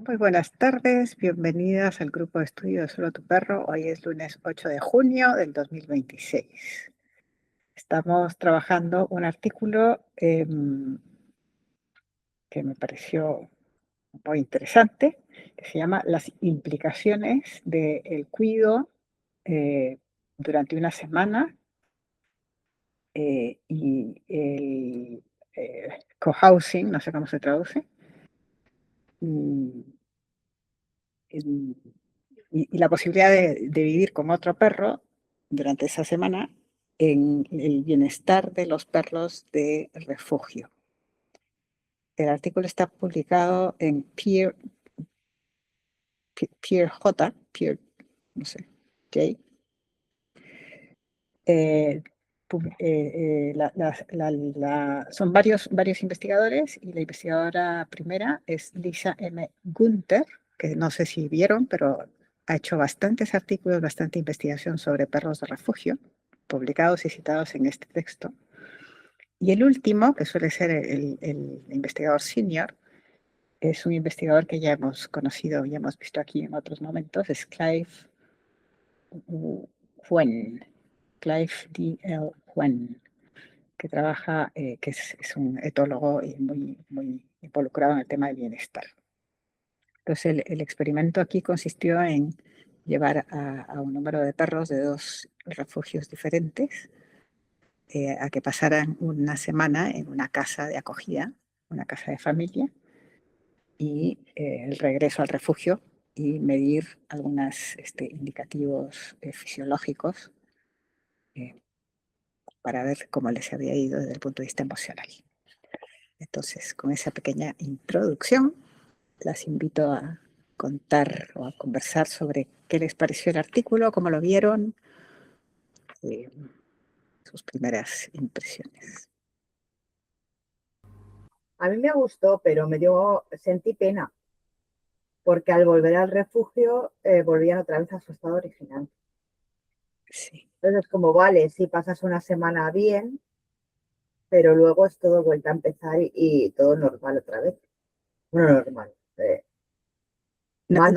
Muy buenas tardes, bienvenidas al grupo de estudio de Solo tu Perro. Hoy es lunes 8 de junio del 2026. Estamos trabajando un artículo que me pareció muy interesante, que se llama Las implicaciones del cuidado eh, durante una semana y el cohousing, no sé cómo se traduce, mm, en- y la posibilidad de vivir con otro perro durante esa semana en el bienestar de los perros de refugio. El artículo está publicado en Peer, no sé, J. Eh, son varios investigadores y la investigadora primera es Lisa M. Gunther, que no sé si vieron, pero ha hecho bastantes artículos, bastante investigación sobre perros de refugio, publicados y citados en este texto. Y el último, que suele ser el investigador senior, es un investigador que ya hemos conocido, ya hemos visto aquí en otros momentos, es Clive Huen, Clive D.L. Huen, que trabaja, que es un etólogo y muy involucrado en el tema del bienestar. Entonces, el experimento aquí consistió en llevar a un número de perros de dos refugios diferentes a que pasaran una semana en una casa de acogida, una casa de familia, y el regreso al refugio y medir algunos indicativos fisiológicos eh, para ver cómo les había ido desde el punto de vista emocional. Entonces, con esa pequeña introducción, las invito a contar o a conversar sobre qué les pareció el artículo, cómo lo vieron, eh, sus primeras impresiones. A mí me gustó, pero sentí pena, porque al volver al refugio volvían otra vez a su estado original. Sí. Entonces, como vale, si pasas una semana bien, pero luego es todo vuelta a empezar y todo normal otra vez. Bueno, normal. Mal.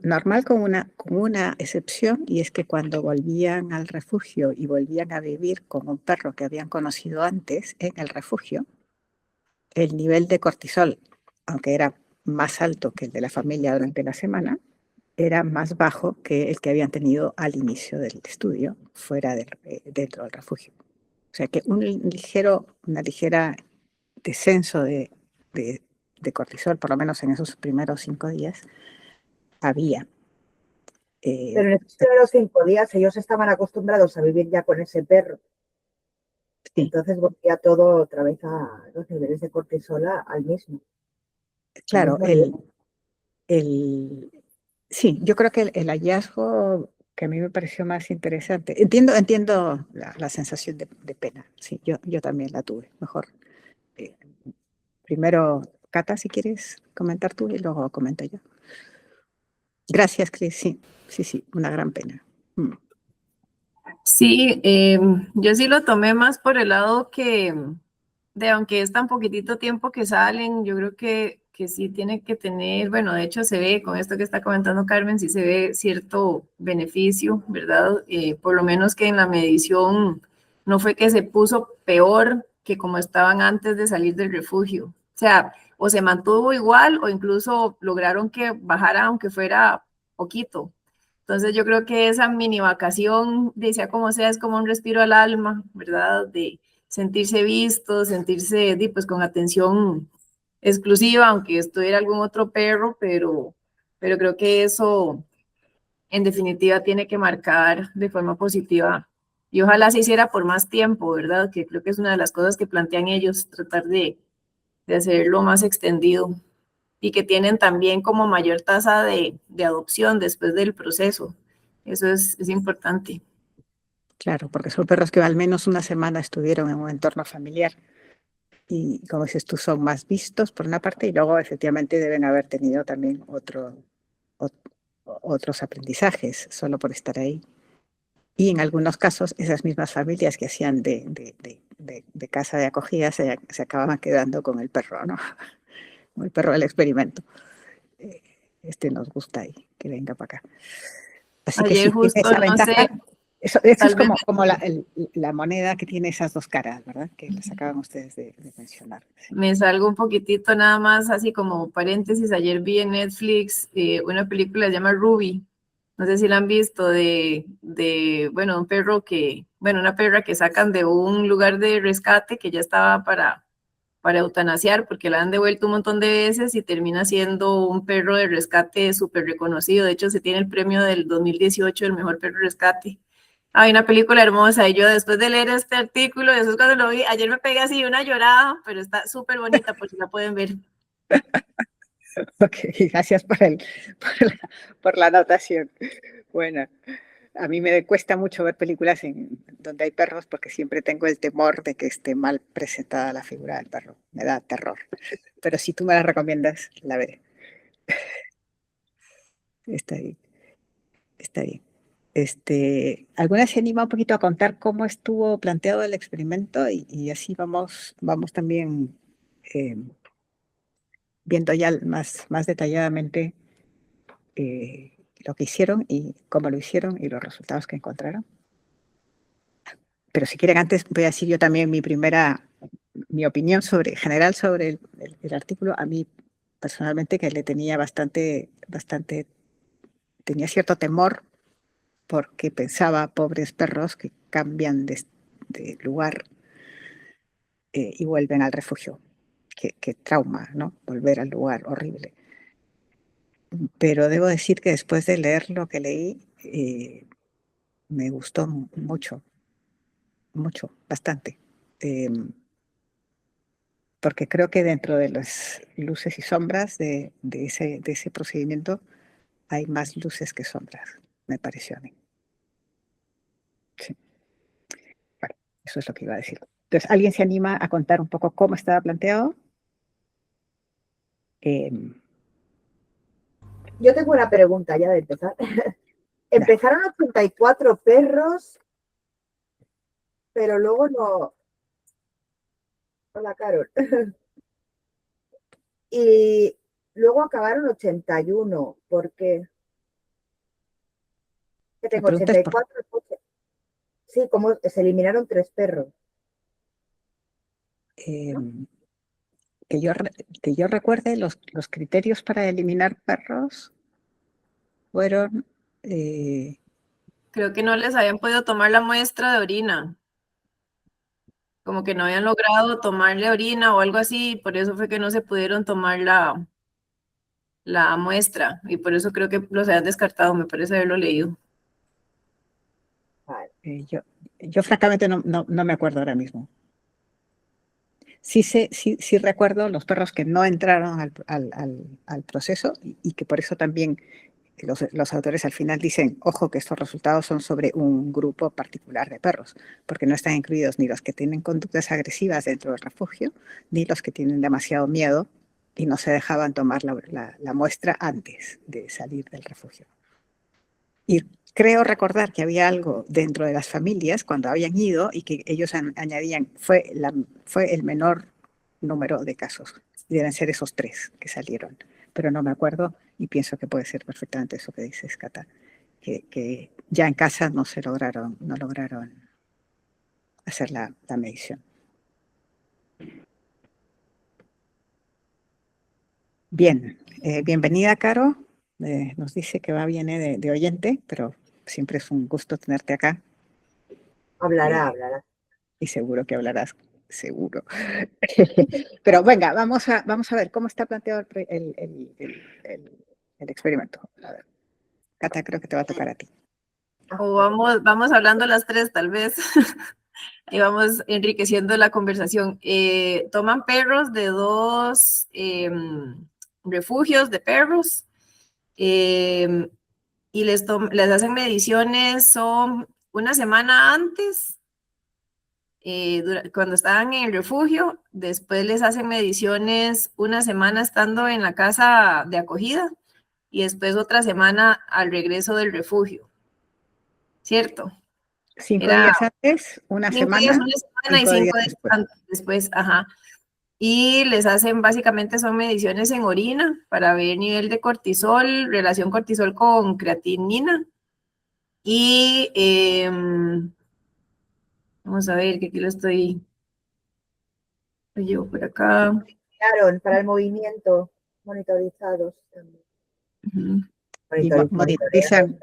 Normal con una excepción, y es que cuando volvían al refugio y volvían a vivir con un perro que habían conocido antes en el refugio, el nivel de cortisol, aunque era más alto que el de la familia durante la semana, era más bajo que el que habían tenido al inicio del estudio, dentro del refugio. O sea que una ligera descenso de, de cortisol, por lo menos en esos primeros 5 días, había. Pero Eh, en esos primeros 5 días ellos estaban acostumbrados a vivir ya con ese perro. sí, Entonces volvía todo otra vez a los niveles de cortisol al claro, mismo nivel. sí, yo creo que el hallazgo que a mí me pareció más interesante, entiendo la sensación de pena, sí, yo también la tuve, mejor. eh, Primero, Cata, si quieres comentar tú y luego comento yo. Gracias, Cris, sí, una gran pena. Sí, yo sí lo tomé más por el lado aunque es tan poquitito tiempo que salen, yo creo que sí tiene que tener, bueno, de hecho se ve, con esto que está comentando Carmen, sí se ve cierto beneficio, ¿verdad? Por lo menos que en la medición no fue que se puso peor que como estaban antes de salir del refugio. O sea, o se mantuvo igual o incluso lograron que bajara aunque fuera poquito. Entonces yo creo que esa mini vacación, sea como sea, es como un respiro al alma, ¿verdad? De sentirse visto, sentirse pues con atención exclusiva, aunque estuviera algún otro perro, pero creo que eso en definitiva tiene que marcar de forma positiva y ojalá se hiciera por más tiempo, ¿verdad? Que creo que es una de las cosas que plantean ellos, tratar de hacerlo más extendido y que tienen también como mayor tasa de adopción después del proceso. Eso es importante. Claro, porque son perros que al menos una semana estuvieron en un entorno familiar y, como dices tú, son más vistos por una parte y luego efectivamente deben haber tenido también otros aprendizajes solo por estar ahí. Y en algunos casos, esas mismas familias que hacían de casa de acogida se acababan quedando con el perro, ¿no? Con el perro del experimento. nos gusta y que venga para acá. Así que Ayer sí, tiene justo, esa no sé, ventaja. Eso es tal vez como la moneda que tiene esas dos caras, ¿verdad? Que les acaban ustedes de mencionar. Sí. me salgo un poquitito nada más, así como paréntesis. Ayer vi en Netflix una película que se llama Ruby. No sé si la han visto bueno, un perro una perra que sacan de un lugar de rescate que ya estaba para eutanasiar porque la han devuelto un montón de veces y termina siendo un perro de rescate súper reconocido. De hecho, se tiene el premio del 2018 del mejor perro de rescate. Hay una película hermosa y yo después de leer este artículo, eso es cuando lo vi, ayer me pegué así una llorada, pero está súper bonita por si la pueden ver. Ok, gracias por la anotación. Bueno, a mí me cuesta mucho ver películas donde hay perros porque siempre tengo el temor de que esté mal presentada la figura del perro. Me da terror. Pero si tú me la recomiendas, la veré. Está bien, está bien. ¿Alguna se anima un poquito a contar cómo estuvo planteado el experimento? Y así vamos también eh, viendo ya más detalladamente lo que hicieron y cómo lo hicieron y los resultados que encontraron. Pero si quieren, antes voy a decir yo también mi opinión general sobre el artículo. A mí, personalmente, que le tenía tenía cierto temor porque pensaba, pobres perros que cambian de lugar y vuelven al refugio. Qué trauma, ¿no? Volver al lugar horrible. Pero debo decir que después de leer lo que leí, me gustó mucho, bastante. Porque creo que dentro de las luces y sombras de ese procedimiento hay más luces que sombras, me pareció a mí. Sí. Bueno, eso es lo que iba a decir. Entonces, ¿alguien se anima a contar un poco cómo estaba planteado? Yo tengo una pregunta ya de empezar. Empezaron 84 perros, pero luego no. Hola, Carol. Y luego acabaron 81, porque La tengo pregunta es 84. Sí, como se eliminaron 3 perros. que yo recuerde, los criterios para eliminar perros fueron... Creo que no les habían podido tomar la muestra de orina, como que no habían logrado tomarle orina o algo así, por eso fue que no se pudieron tomar la muestra y por eso creo que los habían descartado, me parece haberlo leído. yo francamente no me acuerdo ahora mismo. Sí recuerdo los perros que no entraron al proceso y que por eso también los autores al final dicen, ojo, que estos resultados son sobre un grupo particular de perros, porque no están incluidos ni los que tienen conductas agresivas dentro del refugio, ni los que tienen demasiado miedo y no se dejaban tomar la muestra antes de salir del refugio. Y creo recordar que había algo dentro de las familias cuando habían ido y que ellos añadían, fue el menor número de casos. Deben ser esos 3 que salieron, pero no me acuerdo y pienso que puede ser perfectamente eso que dices, Cata, que ya en casa no lograron hacer la medición. Bien, bienvenida, Caro. Nos dice que viene de oyente, pero siempre es un gusto tenerte acá. Hablará. Y seguro que hablarás, seguro. Pero venga, vamos a ver cómo está planteado el experimento. A ver, Cata, creo que te va a tocar a ti. O vamos hablando las 3 tal vez. Y vamos enriqueciendo la conversación. Toman perros de 2 refugios de perros y les hacen mediciones, son una semana antes, cuando estaban en el refugio, después les hacen mediciones una semana estando en la casa de acogida y después otra semana al regreso del refugio. ¿Cierto? 5 días antes, una 5 días, semana, una semana y 5 días 5 días después. después, ajá. y les hacen, básicamente son mediciones en orina para ver nivel de cortisol, relación cortisol con creatinina. Y vamos a ver, que aquí lo llevo por acá. Claro, para el movimiento, monitorizados también. Y Monitoreados.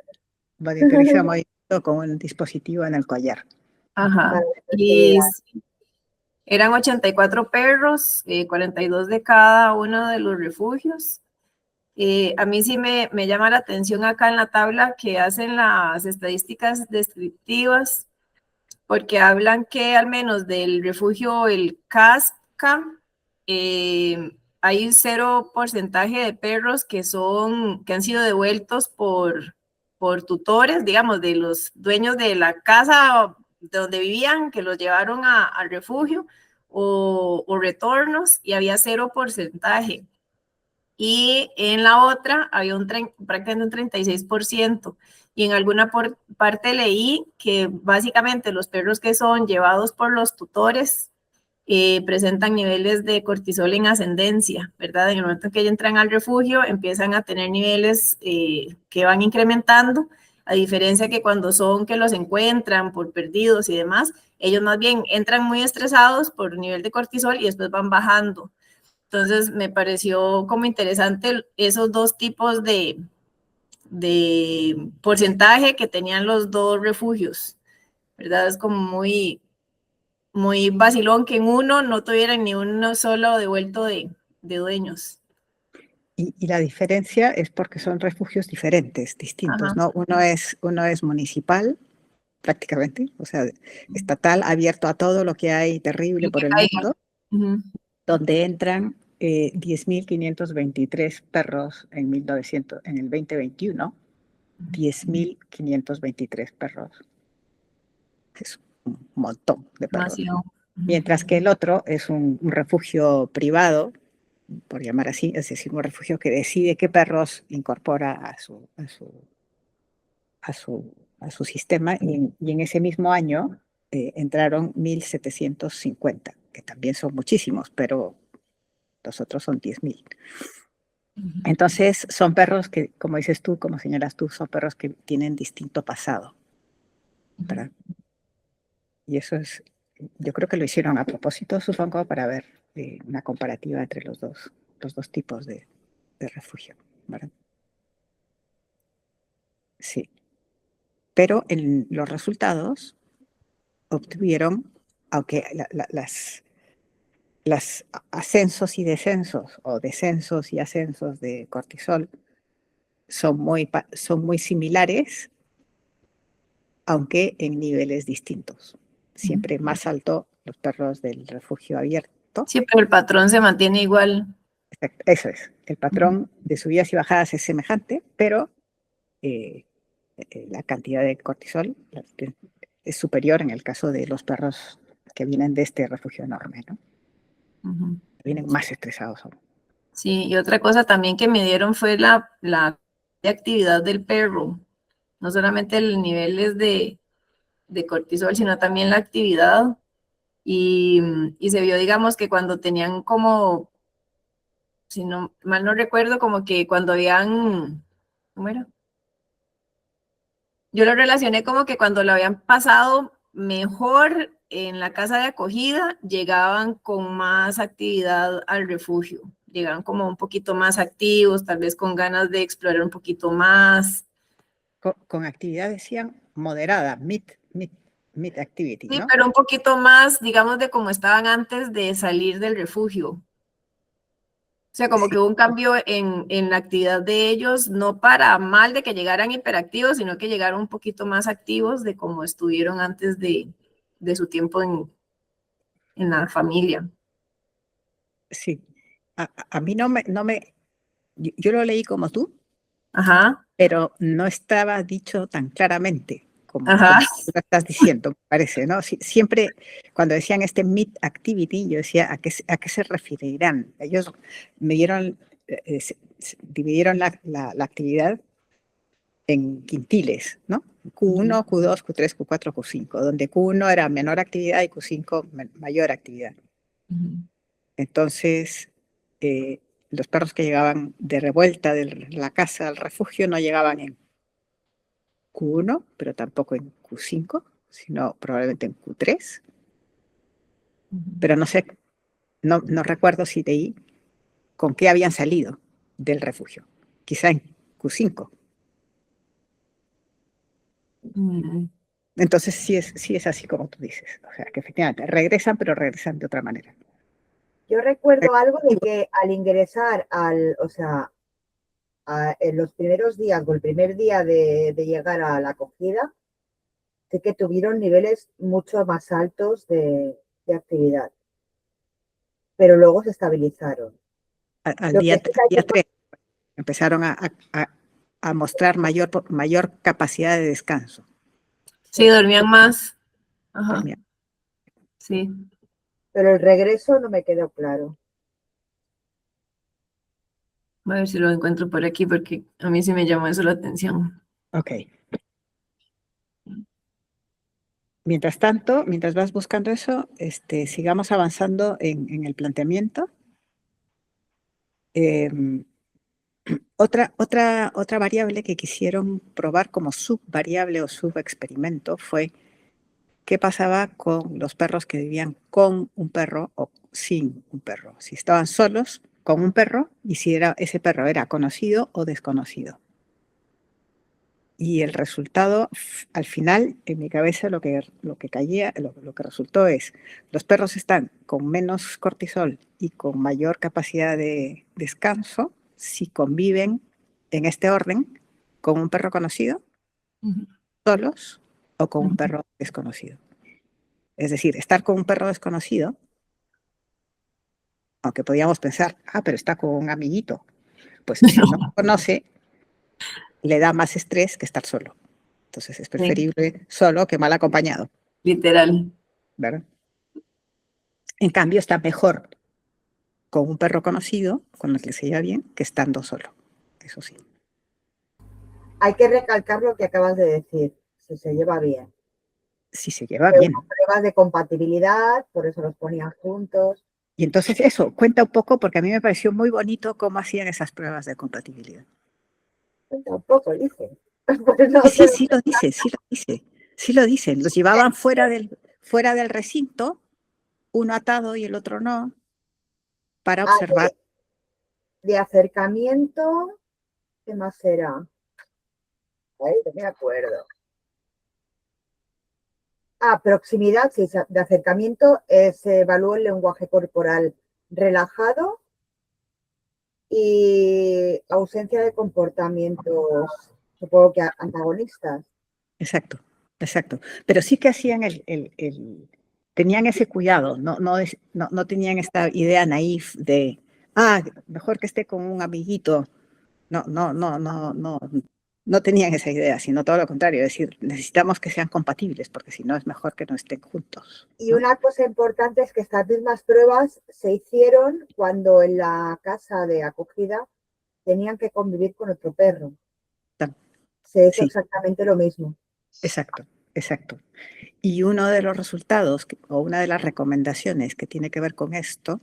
monitorizan movimiento con un dispositivo en el collar. Ajá. Para Y eran 84 perros, 42 de cada uno de los refugios. A mí sí me llama la atención acá en la tabla que hacen las estadísticas descriptivas, porque hablan que al menos del refugio el Casca hay 0% de perros que han sido devueltos por tutores, digamos, de los dueños de la casa de donde vivían, que los llevaron al refugio, o retornos, y había 0%. Y en la otra había prácticamente un 36%. Y en alguna parte leí que básicamente los perros que son llevados por los tutores presentan niveles de cortisol en ascendencia, ¿verdad? En el momento en que ellos entran al refugio, empiezan a tener niveles que van incrementando, a diferencia que cuando son que los encuentran por perdidos y demás, ellos más bien entran muy estresados por nivel de cortisol y después van bajando. Entonces me pareció como interesante esos dos tipos de porcentaje que tenían los dos refugios, ¿verdad? Es como muy vacilón que en uno no tuvieran ni uno solo devuelto de dueños. Y la diferencia es porque son refugios diferentes, distintos, Ajá. ¿no? Uno es municipal, prácticamente, o sea, estatal, abierto a todo lo que hay terrible por el mundo, donde entran 10.523 perros en el 2021, 10.523 perros. Es un montón de perros. Demasiado. Mientras que el otro es un refugio privado, por llamar así, es decir, un refugio que decide qué perros incorpora a su sistema, y en ese mismo año entraron 1.750, que también son muchísimos, pero los otros son 10.000. Entonces son perros que, como dices tú, como señalas tú, son perros que tienen distinto pasado, ¿verdad? Y eso es, yo creo que lo hicieron a propósito, supongo, para ver una comparativa entre los dos tipos de refugio, ¿verdad? Sí. Pero en los resultados obtuvieron, aunque las ascensos y descensos, o descensos y ascensos de cortisol son muy similares, aunque en niveles distintos. Siempre más alto los perros del refugio abierto. Sí, pero el patrón se mantiene igual. Exacto, eso es. El patrón de subidas y bajadas es semejante, pero la cantidad de cortisol es superior en el caso de los perros que vienen de este refugio enorme, ¿no? Vienen más estresados aún. Sí, y otra cosa también que me dieron fue la actividad del perro. No solamente el nivel de cortisol, sino también la actividad. Y se vio, digamos, que cuando tenían como, si no mal no recuerdo, como que cuando habían, ¿cómo era? Yo lo relacioné como que cuando lo habían pasado mejor en la casa de acogida, llegaban con más actividad al refugio, llegaban como un poquito más activos, tal vez con ganas de explorar un poquito más. Con actividad, decían, moderada, mid activity, Sí, ¿no? pero un poquito más, digamos, de como estaban antes de salir del refugio. O sea, como Sí. que hubo un cambio en la actividad de ellos, no para mal de que llegaran hiperactivos, sino que llegaron un poquito más activos de como estuvieron antes de su tiempo en la familia. Sí. A mí no me, yo lo leí como tú, Ajá, pero no estaba dicho tan claramente como ajá. tú lo estás diciendo, me parece, ¿no? Siempre cuando decían este mid activity, yo decía, ¿a qué se referirán? Ellos me dieron, dividieron la actividad en quintiles, ¿no? Q1, Q2, Q3, Q4, Q5, donde Q1 era menor actividad y Q5 mayor actividad. Entonces, los perros que llegaban de revuelta de la casa al refugio no llegaban en Q1, pero tampoco en Q5, sino probablemente en Q3. Pero no sé, no recuerdo si leí con qué habían salido del refugio. Quizá en Q5. Entonces sí es así como tú dices. O sea, que efectivamente regresan, pero regresan de otra manera. Yo recuerdo algo de que al ingresar o sea, en los primeros días o el primer día de llegar a la acogida, sé que tuvieron niveles mucho más altos de actividad, pero luego se estabilizaron. Al Lo que día sí que hay que 3 empezaron a mostrar mayor capacidad de descanso. Sí, dormían más. Ajá, Dormían. sí. Pero el regreso no me quedó claro. Voy a ver si lo encuentro por aquí porque a mí sí me llamó eso la atención. Ok. Mientras tanto, mientras vas buscando eso, sigamos avanzando en el planteamiento. Otra variable que quisieron probar como subvariable o subexperimento fue qué pasaba con los perros que vivían con un perro o sin un perro. Si estaban solos con un perro y si ese perro era conocido o desconocido. Y el resultado, al final, en mi cabeza lo que resultó es, los perros están con menos cortisol y con mayor capacidad de descanso si conviven en este orden con un perro conocido, solos o con un perro desconocido. Es decir, estar con un perro desconocido, aunque podíamos pensar, pero está con un amiguito, pues si no lo conoce, le da más estrés que estar solo. Entonces es preferible solo que mal acompañado. Literal. ¿Verdad? En cambio, está mejor con un perro conocido, con el que se lleva bien, que estando solo. Eso sí. Hay que recalcar lo que acabas de decir, si se lleva bien. Si se lleva Pero bien. pruebas de compatibilidad, por eso los ponían juntos. Y entonces eso, cuenta un poco, porque a mí me pareció muy bonito cómo hacían esas pruebas de compatibilidad. Cuenta un poco, dice. Pues no Sí, sé. sí lo dice, sí lo dice. Sí lo dicen. Los llevaban fuera del recinto, uno atado y el otro no, para observar. De acercamiento, ¿qué más será? Ay, no me acuerdo. Proximidad, sí, de acercamiento, se evalúa el lenguaje corporal relajado y ausencia de comportamientos, supongo que antagonistas. Exacto, exacto. Pero sí que hacían tenían ese cuidado, no tenían esta idea naif de, mejor que esté con un amiguito. No tenían esa idea, sino todo lo contrario, es decir, necesitamos que sean compatibles, porque si no es mejor que no estén juntos. Y una cosa importante es que estas mismas pruebas se hicieron cuando en la casa de acogida tenían que convivir con otro perro. Se hizo Sí, exactamente lo mismo. exacto, exacto. Y uno de los resultados, o una de las recomendaciones que tiene que ver con esto,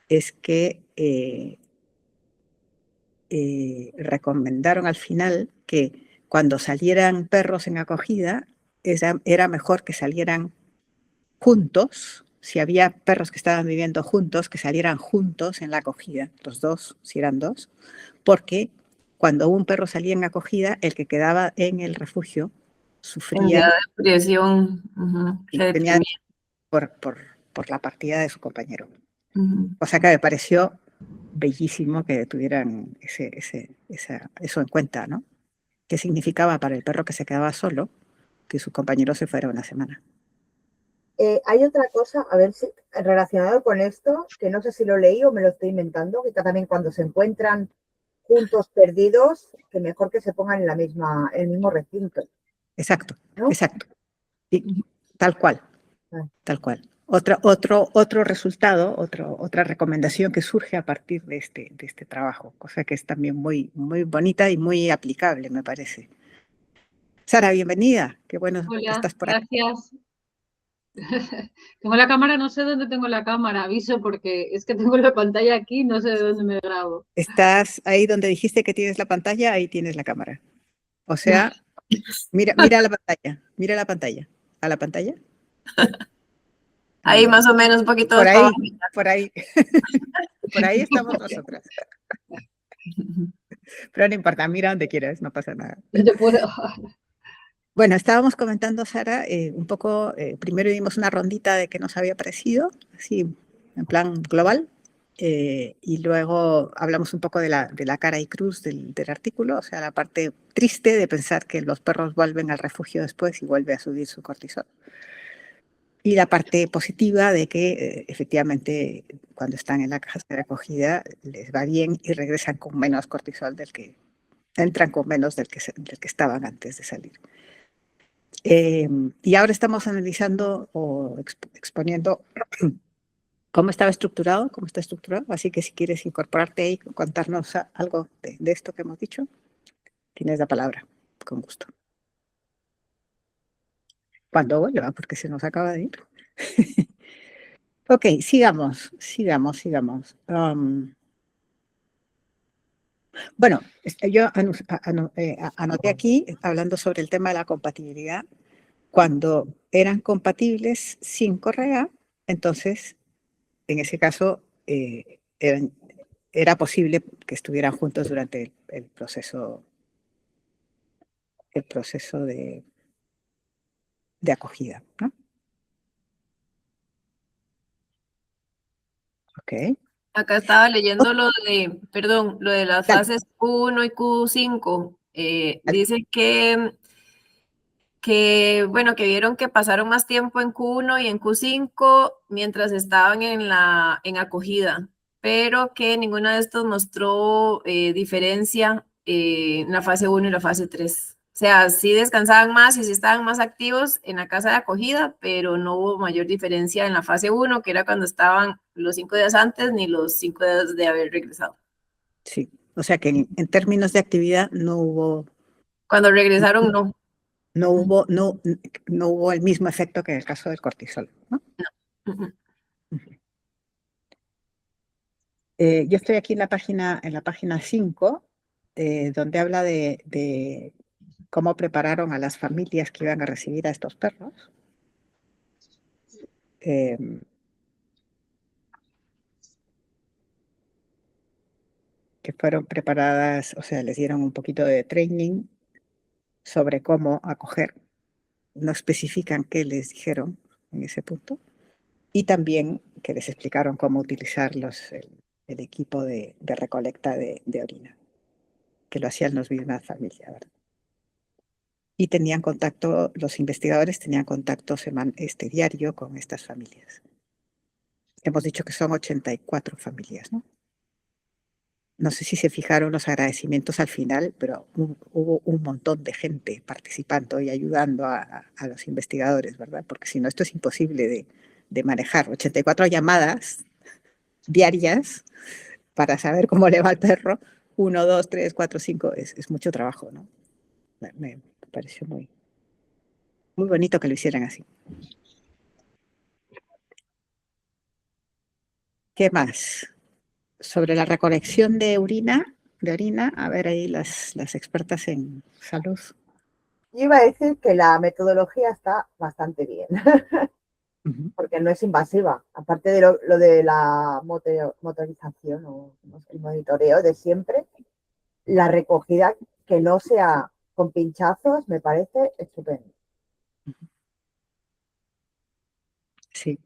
es que recomendaron al final que cuando salieran perros en acogida, era mejor que salieran juntos. Si había perros que estaban viviendo juntos, que salieran juntos en la acogida, los dos, si eran dos, porque cuando un perro salía en acogida, el que quedaba en el refugio sufría Depresión. y tenía por la partida de su compañero. O sea que me pareció bellísimo que tuvieran eso en cuenta, ¿no? ¿Qué significaba para el perro que se quedaba solo que su compañero se fuera una semana? Hay otra cosa, a ver si relacionado con esto, que no sé si lo leí o me lo estoy inventando, que también cuando se encuentran juntos perdidos, que mejor que se pongan en el mismo recinto. Exacto, ¿no? exacto. Y, tal cual, tal cual. Otro resultado, otra recomendación que surge a partir de este trabajo, cosa que es también muy, muy bonita y muy aplicable, me parece. Sara, bienvenida. Qué bueno que Hola, estás por aquí. gracias. Tengo la cámara, no sé dónde tengo la cámara, aviso, porque es que tengo la pantalla aquí, no sé de dónde me grabo. Estás ahí donde dijiste que tienes la pantalla, ahí tienes la cámara. O sea, mira la pantalla, mira la pantalla. ¿A la pantalla? Ahí más o menos un poquito Por para ahí, abajo. por ahí. Por ahí estamos nosotras. Pero no importa, mira donde quieras, no pasa nada. No te puedo. Bueno, estábamos comentando, Sara, un poco, primero dimos una rondita de qué nos había parecido, así en plan global, y luego hablamos un poco de la cara y cruz del artículo, o sea, la parte triste de pensar que los perros vuelven al refugio después y vuelve a subir su cortisol. Y la parte positiva de que efectivamente cuando están en la casa de acogida les va bien y regresan con menos cortisol entran con menos del que estaban antes de salir. Y ahora estamos analizando o exponiendo cómo está estructurado, así que si quieres incorporarte ahí, contarnos algo de esto que hemos dicho, tienes la palabra, con gusto. Cuando vuelva, porque se nos acaba de ir. Ok, sigamos. Bueno, yo anoté aquí, hablando sobre el tema de la compatibilidad, cuando eran compatibles sin correa, entonces, en ese caso, era posible que estuvieran juntos durante el proceso de acogida, ¿no? Ok. Acá estaba leyendo lo de las Dale. fases Q1 y Q5. Dale. Dice bueno, que vieron que pasaron más tiempo en Q1 y en Q5 mientras estaban en acogida, pero que ninguna de estos mostró diferencia en la fase 1 y la fase 3. O sea, sí descansaban más y sí estaban más activos en la casa de acogida, pero no hubo mayor diferencia en la fase 1, que era cuando estaban los 5 días antes, ni los 5 días de haber regresado. Sí, o sea que en términos de actividad no hubo... Cuando regresaron, no. No hubo el mismo efecto que en el caso del cortisol, ¿no? No. Yo estoy aquí en la página 5, donde habla de cómo prepararon a las familias que iban a recibir a estos perros. Que fueron preparadas, o sea, les dieron un poquito de training sobre cómo acoger. No especifican qué les dijeron en ese punto. Y también que les explicaron cómo utilizar el equipo de recolecta de orina, que lo hacían los mismas familias, ¿verdad? Y tenían contacto, los investigadores tenían contacto diario con estas familias. Hemos dicho que son 84 familias, ¿no? No sé si se fijaron los agradecimientos al final, pero hubo un montón de gente participando y ayudando a los investigadores, ¿verdad? Porque si no, esto es imposible de manejar. 84 llamadas diarias para saber cómo le va al perro. 1, 2, 3, 4, 5, es mucho trabajo, ¿no? Me pareció muy bonito que lo hicieran así. ¿Qué más? Sobre la recolección de orina, a ver ahí las expertas en salud. Yo iba a decir que la metodología está bastante bien, porque no es invasiva. Aparte de lo de la motorización o el monitoreo de siempre, la recogida que no sea con pinchazos me parece estupendo. Sí.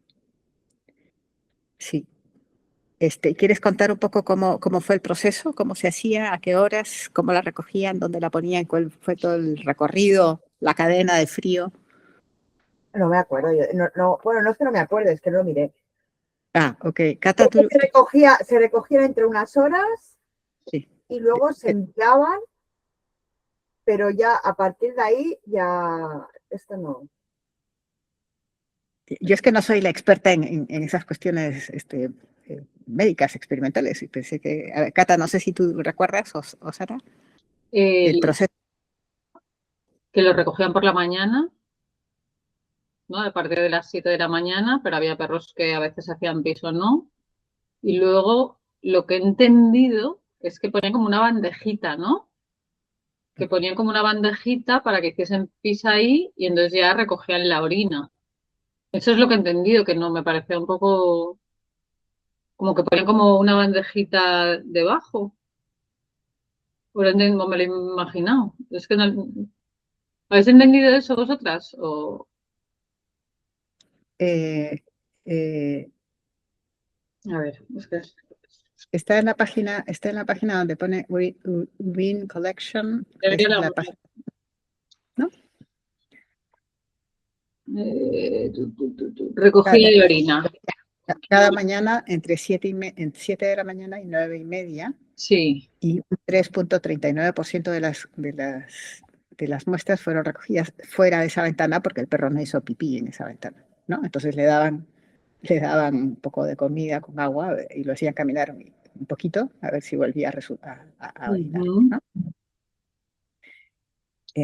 ¿Quieres contar un poco cómo fue el proceso? ¿Cómo se hacía? ¿A qué horas? ¿Cómo la recogían? ¿Dónde la ponían? ¿Cuál fue todo el recorrido? ¿La cadena de frío? No me acuerdo. Bueno, no es que no me acuerdo, es que no lo miré. Ah, ok. Cata, tú... Se recogía entre unas horas, sí, y luego se enviaban, pero ya a partir de ahí ya esto no. Yo es que no soy la experta en esas cuestiones médicas, experimentales, y pensé que... A ver, Cata, no sé si tú recuerdas, o Sara, el proceso. Que lo recogían por la mañana. ¿no? A partir de las 7 de la mañana, pero había perros que a veces hacían pis o no. Y luego lo que he entendido es que ponían como una bandejita, ¿no? Que ponían como una bandejita para que hiciesen pis ahí y entonces ya recogían la orina. Eso es lo que he entendido, que no me parecía un poco como que ponían como una bandejita debajo. O no me lo he imaginado. Es que no, ¿habéis entendido eso vosotras? O, Eh, eh, a ver, es que está en la página donde pone Urine Collection. debería Esa es la- la página, ¿no? recogida Vale. de orina. Cada mañana entre 7 de la mañana y 9:30, Sí. y un 3,39% de las muestras fueron recogidas fuera de esa ventana porque el perro no hizo pipí en esa ventana, ¿no? Entonces le daban un poco de comida con agua y lo hacían caminar un poquito a ver si volvía a orinar, Ujú. ¿no?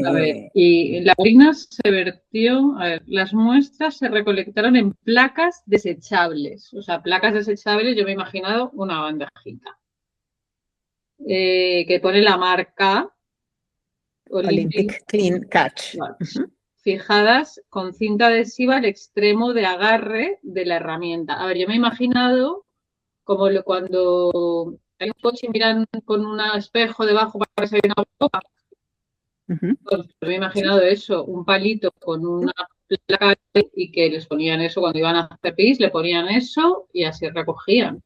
A ver, Eh, y la orina se vertió, a ver, las muestras se recolectaron en placas desechables. O sea, placas desechables, yo me he imaginado una bandejita. Que pone la marca Olympic Olympic Clean Catch. Watch, Ujú. fijadas con cinta adhesiva al extremo de agarre de la herramienta. A ver, yo me he imaginado como cuando hay un coche y miran con un espejo debajo para que se vea una boca. Ujú. Pues me he Sí, imaginado eso, un palito con una placa y que les ponían eso cuando iban a hacer pis, le ponían eso y así recogían.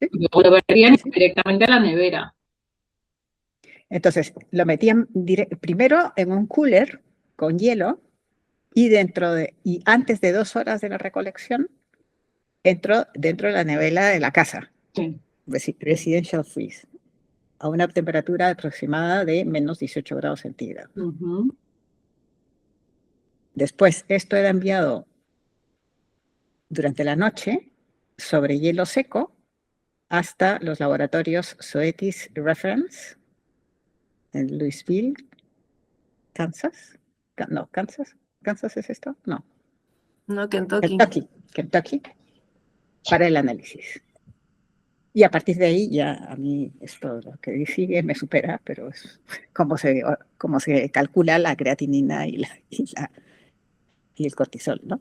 sí, Y luego lo vertían sí, sí. directamente a la nevera. Entonces, lo metían primero en un cooler con hielo y antes de 2 horas de la recolección entró dentro de la nevera de la casa, Sí. residential freeze, a una temperatura aproximada de menos 18 grados centígrados. Uh-huh. Después, esto era enviado durante la noche sobre hielo seco hasta los laboratorios Zoetis Reference en Louisville, Kansas. No, Kansas. ¿Kansas es esto? No. No, Kentucky. Kentucky, para el análisis. Y a partir de ahí ya a mí esto lo que sigue me supera, pero es cómo se calcula la creatinina y el cortisol, ¿no?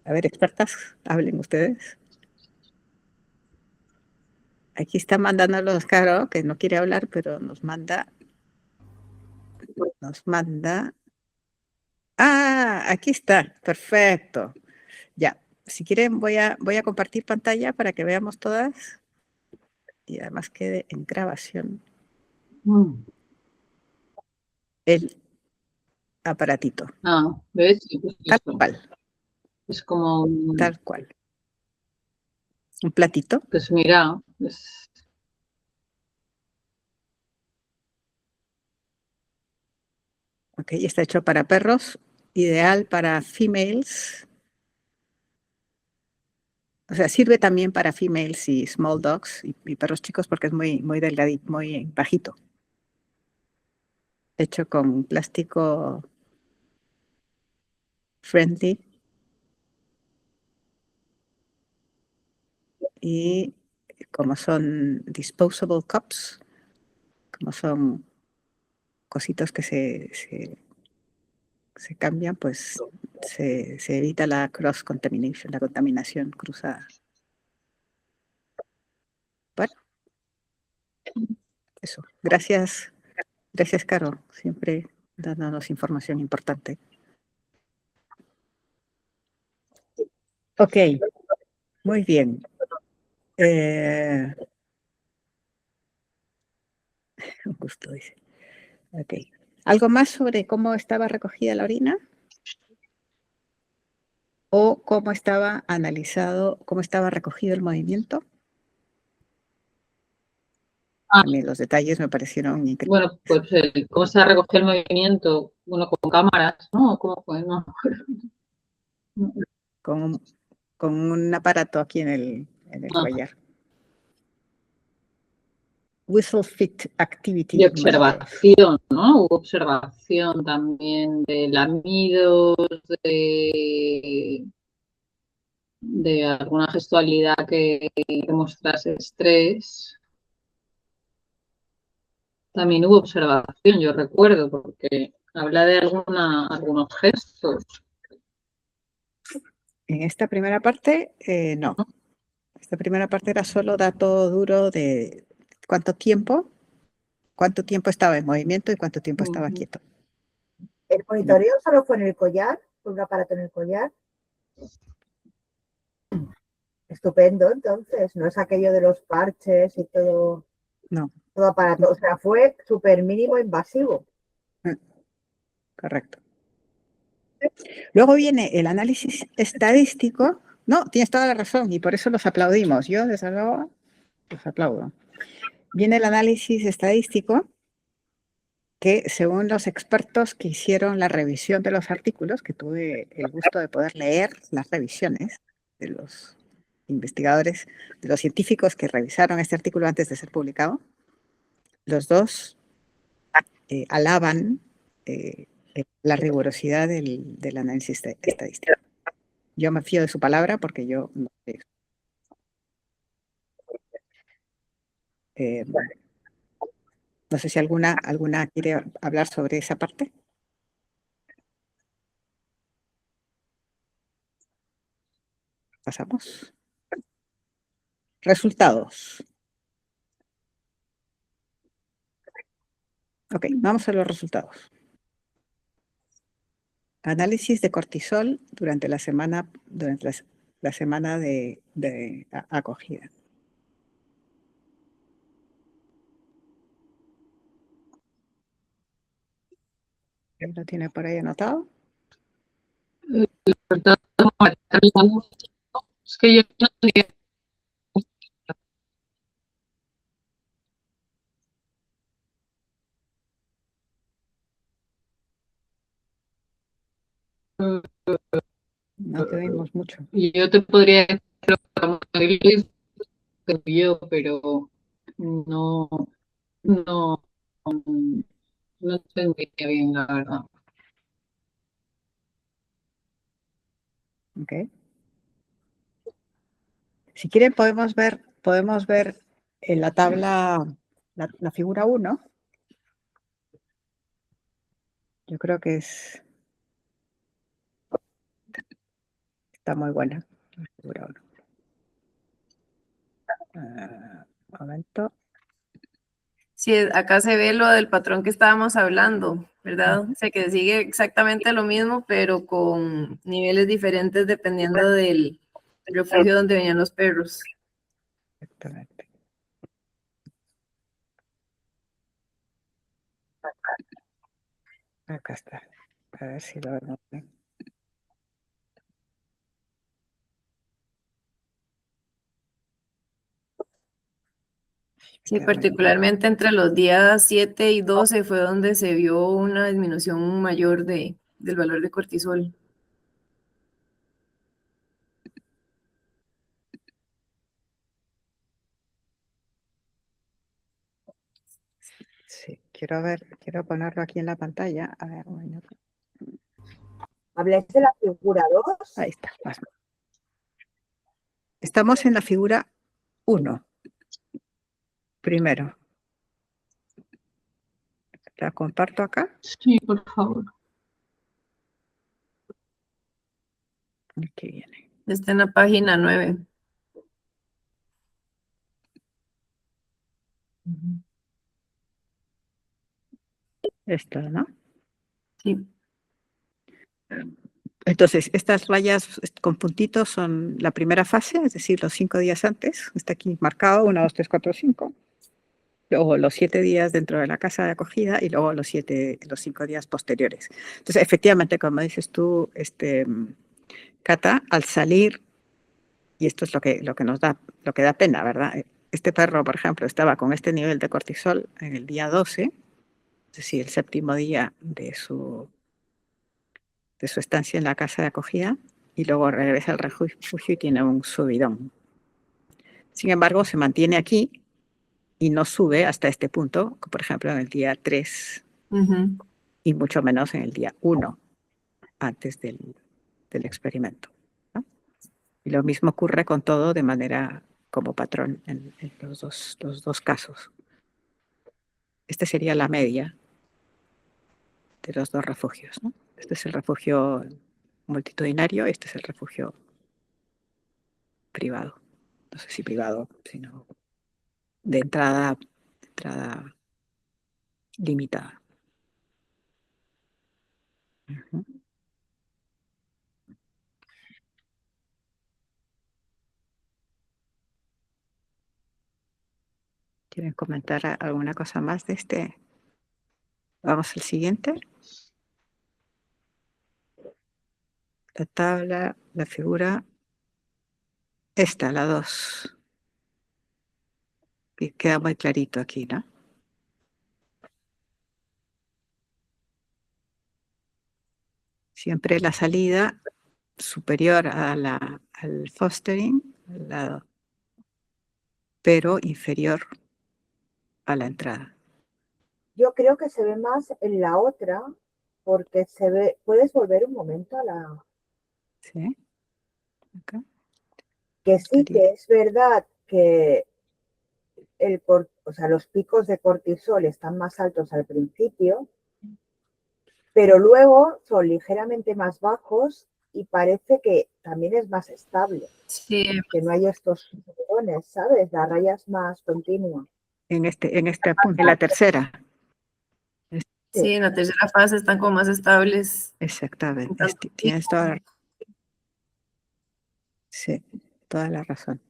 A ver, expertas, hablen ustedes. Aquí está mandándolos Caro, que no quiere hablar, pero nos manda. Aquí está, perfecto. Ya, si quieren voy a compartir pantalla para que veamos todas y además quede en grabación Mm. el aparatito. Ah, ¿ves? Sí, pues Tal eso. cual, Es como, tal cual. Un platito. pues mira, Ok, está hecho para perros, ideal para females. O sea, sirve también para females y small dogs y perros chicos porque es muy, muy delgadito, muy bajito. Hecho con plástico friendly y como son disposable cups, como son cositos que se cambian, pues se evita la cross contamination, la contaminación cruzada. Bueno, eso. Gracias, Caro, siempre dándonos información importante. Ok, muy bien. Un gusto, dice. Ok. ¿Algo más sobre cómo estaba recogida la orina? ¿O cómo estaba analizado, cómo estaba recogido el movimiento? A mí los detalles me parecieron increíbles. bueno, pues cómo se recogió el movimiento, bueno, con cámaras, ¿no? ¿Cómo fue? No. Con un aparato aquí en el Ah, collar. whistle fit activity Y monitor. observación, ¿no? Hubo observación también de lamidos, de alguna gestualidad que mostrase estrés. También hubo observación, yo recuerdo, porque habla de algunos gestos. En esta primera parte, no. Esta primera parte era solo dato duro de cuánto tiempo estaba en movimiento y cuánto tiempo estaba Ujú. quieto. ¿El monitoreo solo fue en el collar? ¿Fue un aparato en el collar? Estupendo, entonces. No es aquello de los parches y todo, No, todo aparato. O sea, fue súper mínimo invasivo. correcto. Luego viene el análisis estadístico. No, tienes toda la razón y por eso los aplaudimos. Yo, desde luego, los aplaudo. Viene el análisis estadístico que, según los expertos que hicieron la revisión de los artículos, que tuve el gusto de poder leer las revisiones de los investigadores, de los científicos que revisaron este artículo antes de ser publicado, los dos alaban la rigurosidad del análisis estadístico. Yo me fío de su palabra porque yo no sé. No sé si alguna quiere hablar sobre esa parte. Pasamos. Resultados. Ok, vamos a los resultados. Análisis de cortisol durante la semana de acogida. ¿Lo tiene por ahí anotado? Es que yo no tenía. No te oímos mucho. Yo te podría decir que yo, pero no entendía bien, la verdad. Okay. Si quieren podemos ver en la tabla la figura 1. Yo creo que está muy buena la figura 1. Un momento. Sí, acá se ve lo del patrón que estábamos hablando, ¿verdad? O sea, que sigue exactamente lo mismo, pero con niveles diferentes dependiendo del refugio donde venían los perros. Exactamente. Acá está. A ver si lo vemos bien. Sí, particularmente entre los días 7 y 12 fue donde se vio una disminución mayor del valor de cortisol. Sí, quiero ponerlo aquí en la pantalla. A ver, un minuto. ¿Habláis de la figura 2? Ahí está. Estamos en la figura 1. Primero. La comparto acá. Sí, por favor. Aquí viene. Está en la página 9. Esto, ¿no? Sí. Entonces, estas rayas con puntitos son la primera fase, es decir, los 5 días antes. Está aquí marcado 1, 2, 3, 4, 5. Luego los 7 días dentro de la casa de acogida y luego los 5 días posteriores. Entonces, efectivamente, como dices tú, Cata, al salir, y esto es lo que da pena, ¿verdad? Este perro, por ejemplo, estaba con este nivel de cortisol en el día 12, es decir, el 7º día de su estancia en la casa de acogida, y luego regresa al refugio y tiene un subidón. Sin embargo, se mantiene aquí y no sube hasta este punto, por ejemplo, en el día 3 Ujú. y mucho menos en el día 1 antes del experimento, ¿no? Y lo mismo ocurre con todo de manera como patrón en los dos casos. Esta sería la media de los dos refugios, ¿no? Este es el refugio multitudinario, este es el refugio privado. No sé si privado, sino de entrada limitada. Ujú. ¿Quieren comentar alguna cosa más de este? Vamos al siguiente. La tabla, la figura, esta, la 2. Queda muy clarito aquí, ¿no? Siempre la salida superior al fostering, al lado, pero inferior a la entrada. Yo creo que se ve más en la otra, porque se ve, puedes volver un momento a la, ¿Sí? Acá que sí estaría. que es verdad que o sea, los picos de cortisol están más altos al principio, pero luego son ligeramente más bajos y parece que también es más estable, Sí, que no hay estos subidones, ¿sabes? La raya es más continua. En este punto, en la tercera. sí, en la tercera fase están como más estables. Exactamente. Tienes sí, toda la razón.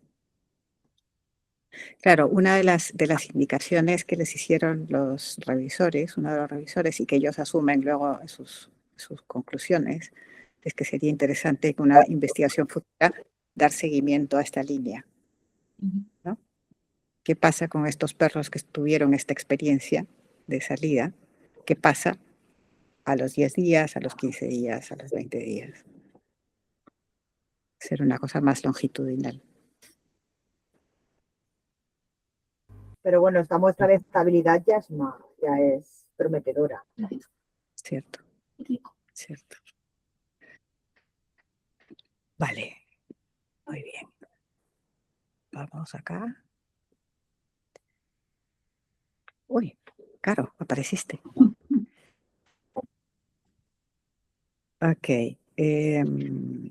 Claro, una de las indicaciones que les hicieron los revisores, uno de los revisores, y que ellos asumen luego en sus conclusiones, es que sería interesante con una investigación futura dar seguimiento a esta línea, ¿no? ¿Qué pasa con estos perros que tuvieron esta experiencia de salida? ¿Qué pasa a los 10 días, a los 15 días, a los 20 días? Ser una cosa más longitudinal. Pero bueno, esta muestra de estabilidad ya es prometedora. Cierto, cierto. Vale, muy bien. Vamos acá. Uy, Caro, apareciste. Ok. Mm.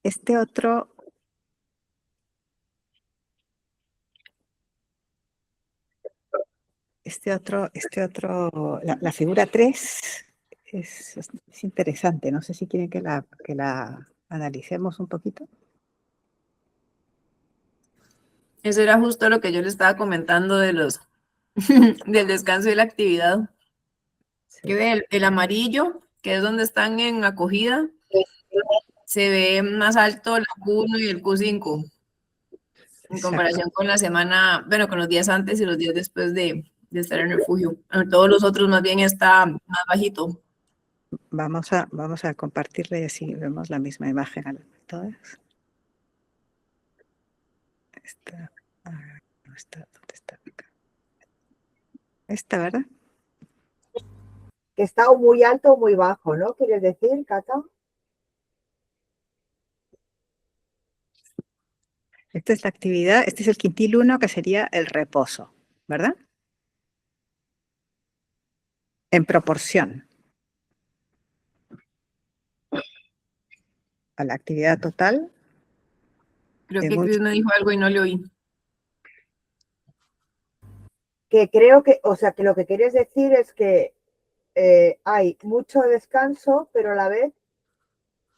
Este otro, la figura 3 es interesante. No sé si quieren que la analicemos un poquito. Eso era justo lo que yo le estaba comentando de los del descanso y la actividad. Sí, Que ve el amarillo, que es donde están en acogida, se ve más alto el Q1 y el Q5 en exacto. comparación con la semana, bueno, con los días antes y los días después de estar en refugio. En todos los otros más bien está más bajito. Vamos a compartirle y así vemos la misma imagen a todas. No está, ¿dónde está? Acá. Esta, ¿verdad? Que está o muy alto o muy bajo, ¿no? ¿Quieres decir, Cata? Esta es la actividad, este es el quintil 1, que sería el reposo, ¿verdad? En proporción a la actividad total. Creo que Chris me dijo algo y no le oí. Que creo que, o sea, que lo que quieres decir es que hay mucho descanso, pero a la vez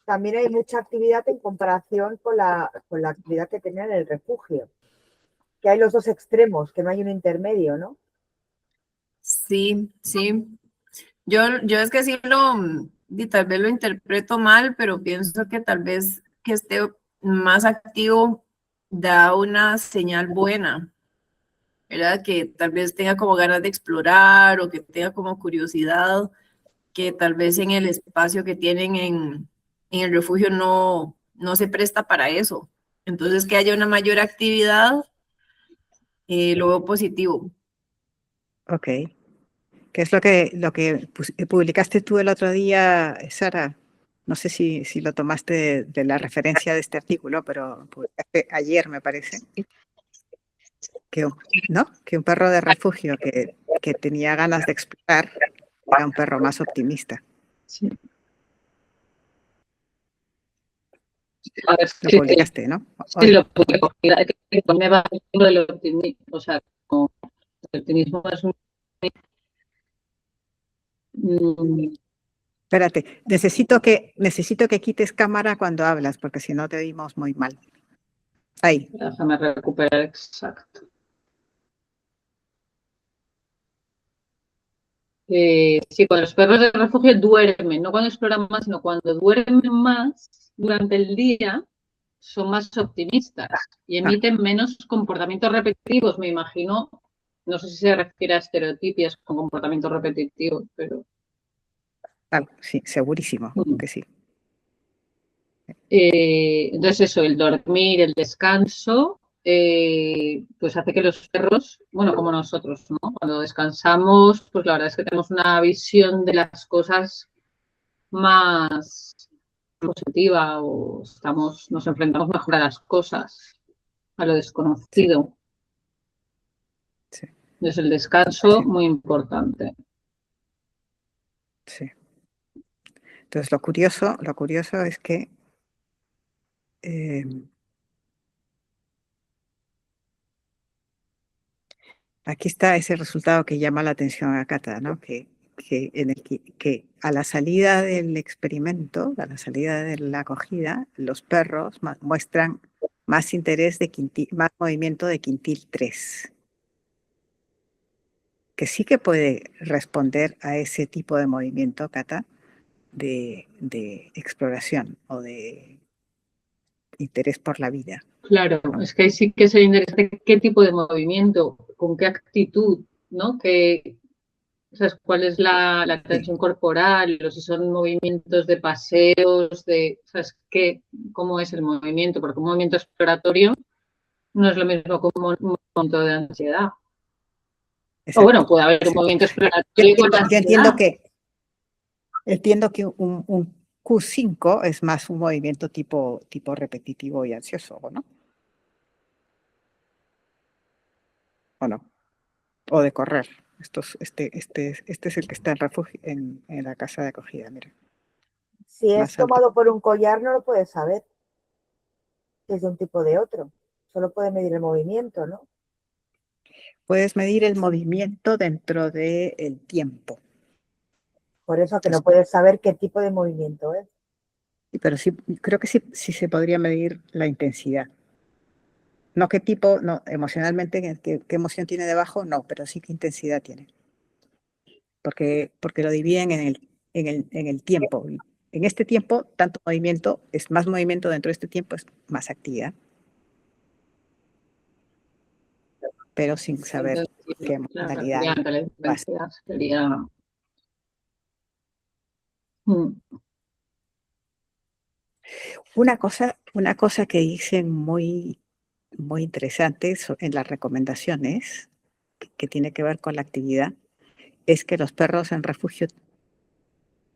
también hay mucha actividad en comparación con la actividad que tenía en el refugio. Que hay los dos extremos, que no hay un intermedio, ¿no? Sí, sí. Yo es que sí tal vez lo interpreto mal, pero pienso que tal vez que esté más activo da una señal buena, ¿verdad? Que tal vez tenga como ganas de explorar o que tenga como curiosidad, que tal vez en el espacio que tienen en el refugio no se presta para eso. Entonces, que haya una mayor actividad, lo veo positivo. Ok. ¿Qué es lo que publicaste tú el otro día, Sara? No sé si lo tomaste de la referencia de este artículo, pero publicaste ayer, me parece, ¿no? Que un perro de refugio que tenía ganas de explorar era un perro más optimista. Sí. A ver, Lo sí, publicaste, ¿no? sí, lo publico. Mira, que me va del optimismo, o sea, como el optimismo es un... Espérate, necesito que quites cámara cuando hablas, porque si no te oímos muy mal. Ahí. Déjame recuperar exacto. Sí, cuando los perros de refugio duermen, no cuando exploran más, sino cuando duermen más durante el día, son más optimistas y emiten menos comportamientos repetitivos, me imagino. No sé si se refiere a estereotipias con comportamientos repetitivos, pero... Sí, segurísimo que sí. Entonces eso, el dormir, el descanso, pues hace que los perros, bueno, como nosotros, ¿no? Cuando descansamos, pues la verdad es que tenemos una visión de las cosas más positiva o nos enfrentamos mejor a las cosas, a lo desconocido. Sí. Entonces el descanso, Sí. muy importante. Sí. Entonces lo curioso es que aquí está ese resultado que llama la atención a Cata, ¿no? Que a la salida del experimento, a la salida de la acogida, los perros muestran más interés más movimiento de quintil 3, que sí que puede responder a ese tipo de movimiento, Cata, de exploración o de interés por la vida. Claro, ¿no? es que ahí sí que sería interesante qué tipo de movimiento, con qué actitud, ¿no? ¿Sabes cuál es la tensión corporal? O si son movimientos de paseos, ¿sabes cómo es el movimiento? Porque un movimiento exploratorio no es lo mismo que un movimiento de ansiedad. Exacto, O bueno, puede haber un exacto. movimiento exploratorio con ansiedad. Entiendo que un Q5 es más un movimiento tipo repetitivo y ansioso, ¿o no? ¿O no? O de correr. Este es el que está en refugio, en la casa de acogida, mira. Si es Más alto. tomado por un collar, no lo puedes saber si es de un tipo de otro. Solo puedes medir el movimiento, ¿no? Puedes medir el movimiento dentro del tiempo. Por eso que no Entonces, puedes saber qué tipo de movimiento es. pero sí, creo que sí se podría medir la intensidad. No qué tipo, no, emocionalmente, qué emoción tiene debajo, no, pero sí qué intensidad tiene. Porque lo dividen en el tiempo. Y en este tiempo, tanto movimiento, es más movimiento dentro de este tiempo, es más actividad, pero sin saber qué modalidad La va a ser. intensidad sería... Una cosa que dicen muy, muy interesante en las recomendaciones, que tiene que ver con la actividad, es que los perros en refugio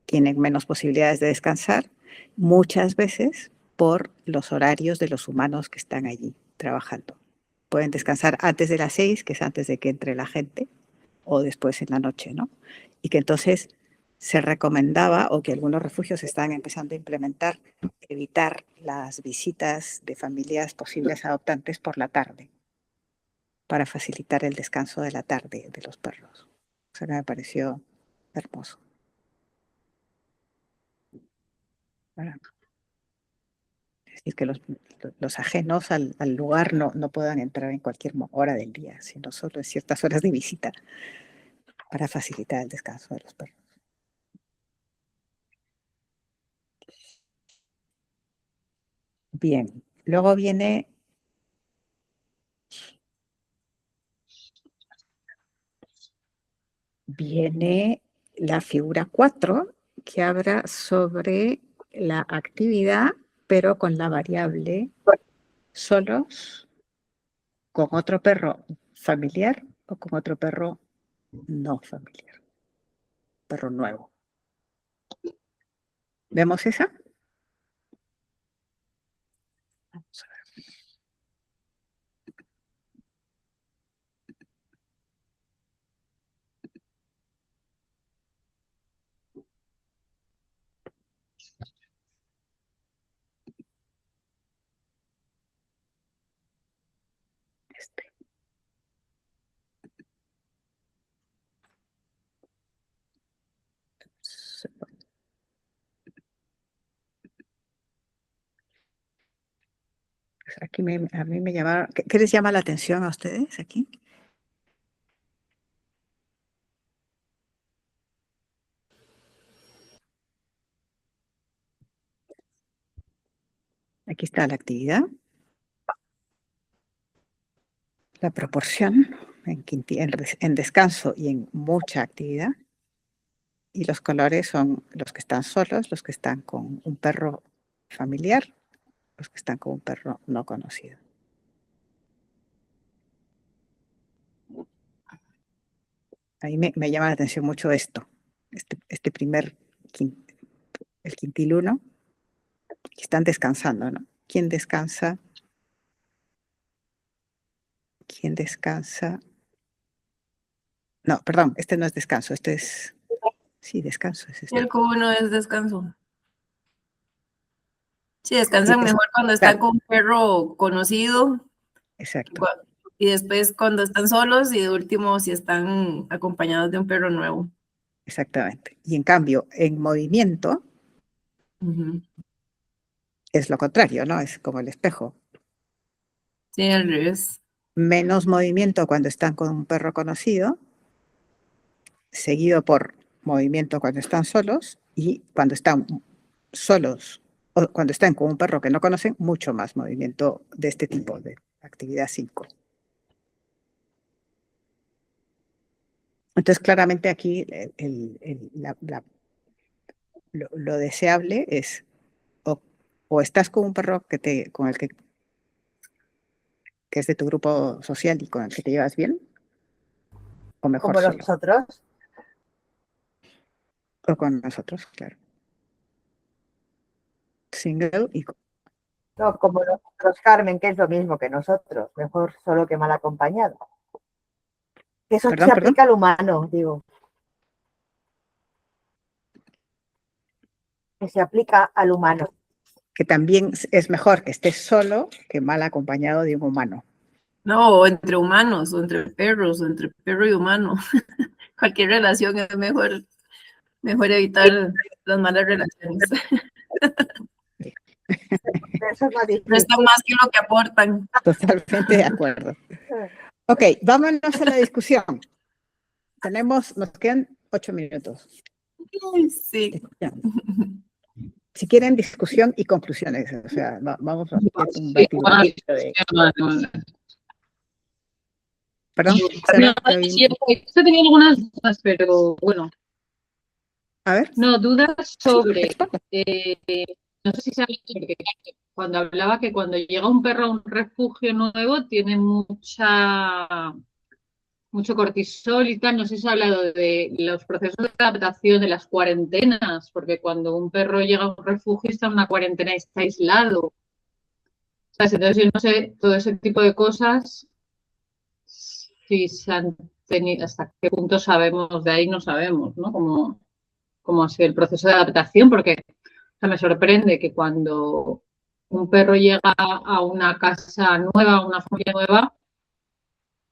tienen menos posibilidades de descansar, muchas veces por los horarios de los humanos que están allí trabajando. Pueden descansar antes de las 6, que es antes de que entre la gente, o después en la noche, ¿no? Y que entonces se recomendaba, o que algunos refugios están empezando a implementar, evitar las visitas de familias posibles adoptantes por la tarde, para facilitar el descanso de la tarde de los perros. O sea que me pareció hermoso. Es decir, que los ajenos al lugar no puedan entrar en cualquier hora del día, sino solo en ciertas horas de visita para facilitar el descanso de los perros. Bien, luego viene la figura 4, que habla sobre la actividad, pero con la variable solos, con otro perro familiar o con otro perro no familiar, perro nuevo. ¿Vemos esa? Vamos a ver. Este. Pues aquí a mí me llama, ¿qué les llama la atención a ustedes aquí? Aquí está la actividad, la proporción en descanso y en mucha actividad. Y los colores son los que están solos, los que están con un perro familiar, los que están con un perro no conocido. A mí me llama la atención mucho esto, este primer, el quintil 1, que están descansando, ¿no? ¿Quién descansa? ¿Quién descansa? No, perdón, este no es descanso, este es... Sí, descanso es Y este. el cubo no es descanso. Sí, descansan Sí, mejor cuando están claro. con un perro conocido Exacto, y después cuando están solos y de último si están acompañados de un perro nuevo. exactamente. Y en cambio, en movimiento Ujú. es lo contrario, ¿no? Es como el espejo. Sí, al revés. Menos movimiento cuando están con un perro conocido, seguido por movimiento cuando están solos, y cuando están solos o cuando están con un perro que no conocen, mucho más movimiento de este tipo de actividad 5. Entonces, claramente aquí lo deseable es o estás con un perro con el que es de tu grupo social y con el que te llevas bien, o mejor Como solo, nosotros. o con nosotros, claro. Single y No, como nosotros, Carmen, que es lo mismo que nosotros. Mejor solo que mal acompañado. Eso se perdón. aplica al humano, digo. Que se aplica al humano. Que también es mejor que estés solo que mal acompañado de un humano. No, o entre humanos, o entre perros, o entre perro y humano. Cualquier relación es mejor evitar las malas relaciones. Eso es más No difícil. están más que lo que aportan. Totalmente de acuerdo. Ok, vámonos a la discusión. Nos quedan 8 minutos. Sí. Si quieren, discusión y conclusiones. O sea, vamos a hacer un Sí, batiburrillo de... Perdón, yo Sara, tenía algunas dudas, pero bueno, a ver. no, dudas sobre, Responda. no sé si sabes, porque cuando hablaba que cuando llega un perro a un refugio nuevo tiene mucho cortisol y tal, no sé si se ha hablado de los procesos de adaptación, de las cuarentenas, porque cuando un perro llega a un refugio está en una cuarentena y está aislado. ¿Sabes? Entonces yo no sé, todo ese tipo de cosas, si se han tenido, hasta qué punto sabemos, de ahí no sabemos, ¿no? Cómo ha sido el proceso de adaptación, porque o sea, me sorprende que cuando un perro llega a una casa nueva, a una familia nueva,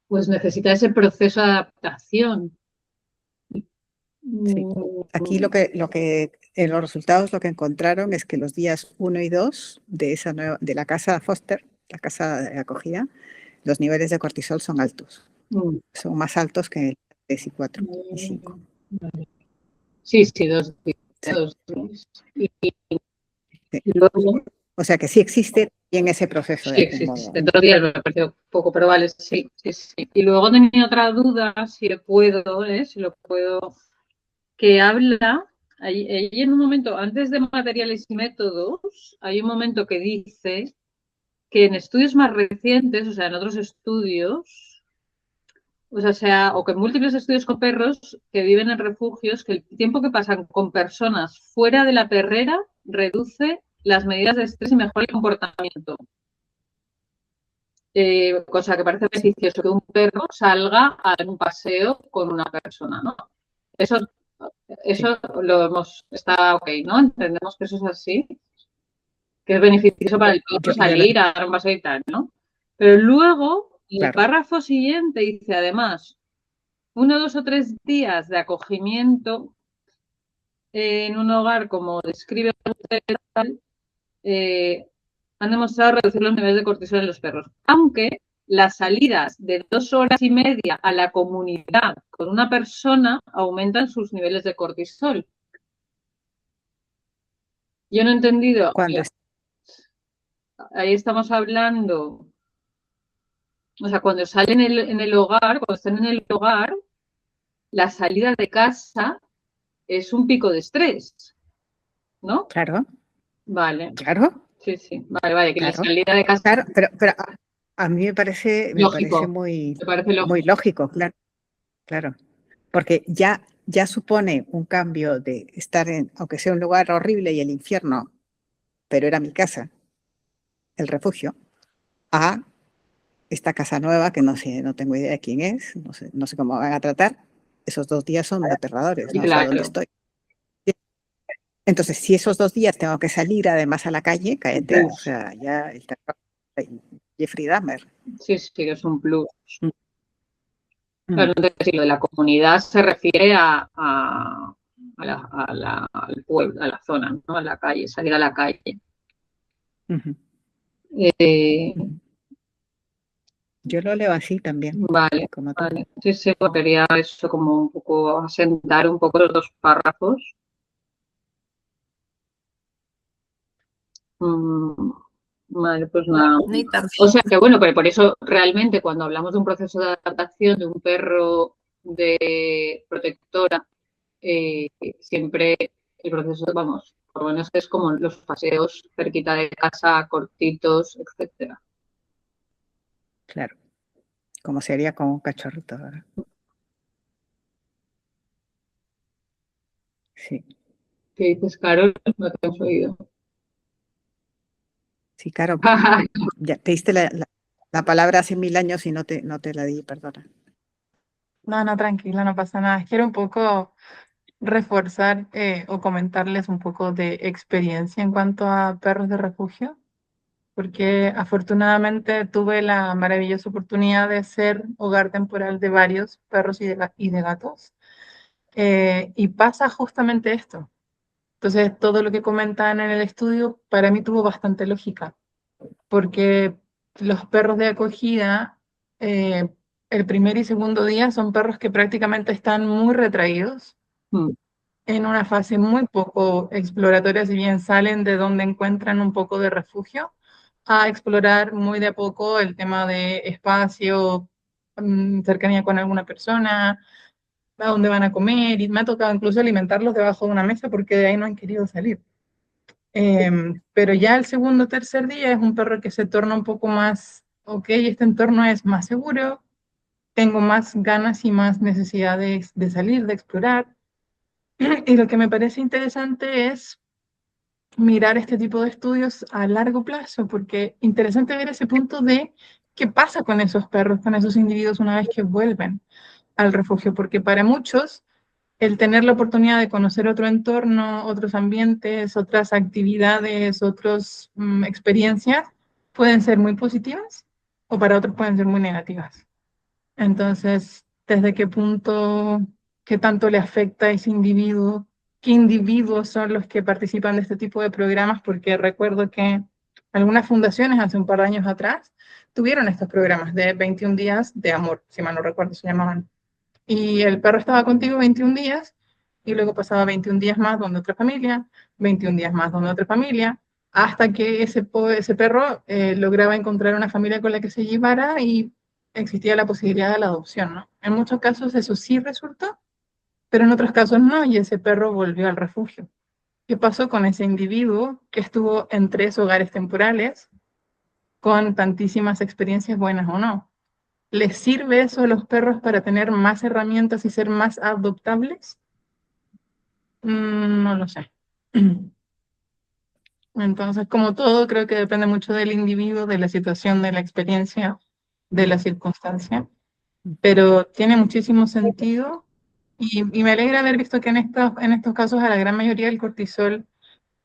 pues necesita ese proceso de adaptación. Sí. Aquí en los resultados lo que encontraron es que los días 1 y 2 de la casa Foster, la casa de acogida, los niveles de cortisol son altos. Son más altos que el 3 y 4 y 5. Sí, 2 días. Sí. Y luego, o sea que sí existe en ese proceso de sí algún modo. existe. 2 días me pareció poco, pero vale, sí. Y luego tenía otra duda, si lo puedo, que habla ahí en un momento, antes de materiales y métodos, hay un momento que dice que en estudios más recientes, o sea, en otros estudios, o que en múltiples estudios con perros que viven en refugios, que el tiempo que pasan con personas fuera de la perrera reduce las medidas de estrés y mejora el comportamiento. Cosa que parece beneficioso que un perro salga a un paseo con una persona, ¿no? Eso está ok, ¿no? Entendemos que eso es así, que es beneficioso para el perro salir a dar un paseo y tal, ¿no? Pero luego, el párrafo siguiente dice, además, 1, 2 o 3 días de acogimiento en un hogar, como describe usted, han demostrado reducir los niveles de cortisol en los perros. Aunque las salidas de 2 horas y media a la comunidad con una persona aumentan sus niveles de cortisol. Yo no he entendido. Ahí estamos hablando. O sea, cuando salen en el hogar, cuando están en el hogar, la salida de casa es un pico de estrés, ¿no? Claro. Vale. Claro. Sí, sí. Vale, que la salida de casa. Claro, pero a mí me parece muy lógico, claro. Porque ya supone un cambio de estar aunque sea un lugar horrible y el infierno, pero era mi casa, el refugio, a esta casa nueva que no sé, no tengo idea de quién es, no sé cómo van a tratar. Esos 2 días son aterradores, no sé dónde estoy. Entonces, si esos 2 días tengo que salir además a la calle, cállate, o sea, ya el terror. Jeffrey Dahmer. Sí, es un plus. Claro, entonces, lo de la comunidad se refiere al pueblo, a la zona, ¿no? A la calle, salir a la calle. Yo lo leo así también. Vale. Sí, quería eso como un poco asentar un poco los 2 párrafos. Vale, pues nada. O sea que bueno, pero por eso realmente cuando hablamos de un proceso de adaptación de un perro de protectora, siempre el proceso, vamos, por lo menos es como los paseos cerquita de casa, cortitos, etcétera. Claro, como sería con un cachorrito, ¿verdad? Sí. ¿Qué dices, Carol? No te has oído. Sí, Carol. Ya te diste la palabra hace 1000 años y no te la di, perdona. No, tranquila, no pasa nada. Quiero un poco reforzar o comentarles un poco de experiencia en cuanto a perros de refugio, porque afortunadamente tuve la maravillosa oportunidad de ser hogar temporal de varios perros y de gatos. Y pasa justamente esto. Entonces, todo lo que comentan en el estudio para mí tuvo bastante lógica, porque los perros de acogida, el primer y segundo día son perros que prácticamente están muy retraídos, en una fase muy poco exploratoria, si bien salen de donde encuentran un poco de refugio, a explorar muy de a poco el tema de espacio, cercanía con alguna persona, a dónde van a comer, y me ha tocado incluso alimentarlos debajo de una mesa porque de ahí no han querido salir. Pero ya el segundo o tercer día es un perro que se torna un poco más, ok, este entorno es más seguro, tengo más ganas y más necesidad de salir, de explorar. Y lo que me parece interesante es mirar este tipo de estudios a largo plazo, porque interesante ver ese punto de qué pasa con esos perros, con esos individuos una vez que vuelven al refugio, porque para muchos el tener la oportunidad de conocer otro entorno, otros ambientes, otras actividades, otras experiencias, pueden ser muy positivas o para otros pueden ser muy negativas. Entonces, ¿desde qué punto, qué tanto le afecta a ese individuo? ¿Qué individuos son los que participan de este tipo de programas? Porque recuerdo que algunas fundaciones hace un par de años atrás tuvieron estos programas de 21 días de amor, si mal no recuerdo se llamaban. Y el perro estaba contigo 21 días y luego pasaba 21 días más donde otra familia, 21 días más donde otra familia, hasta que ese perro lograba encontrar una familia con la que se llevara y existía la posibilidad de la adopción, ¿no? En muchos casos eso sí resultó, pero en otros casos no, y ese perro volvió al refugio. ¿Qué pasó con ese individuo que estuvo en 3 hogares temporales con tantísimas experiencias buenas o no? ¿Les sirve eso a los perros para tener más herramientas y ser más adoptables? No lo sé. Entonces, como todo, creo que depende mucho del individuo, de la situación, de la experiencia, de la circunstancia, pero tiene muchísimo sentido y me alegra haber visto que en estos casos a la gran mayoría el cortisol,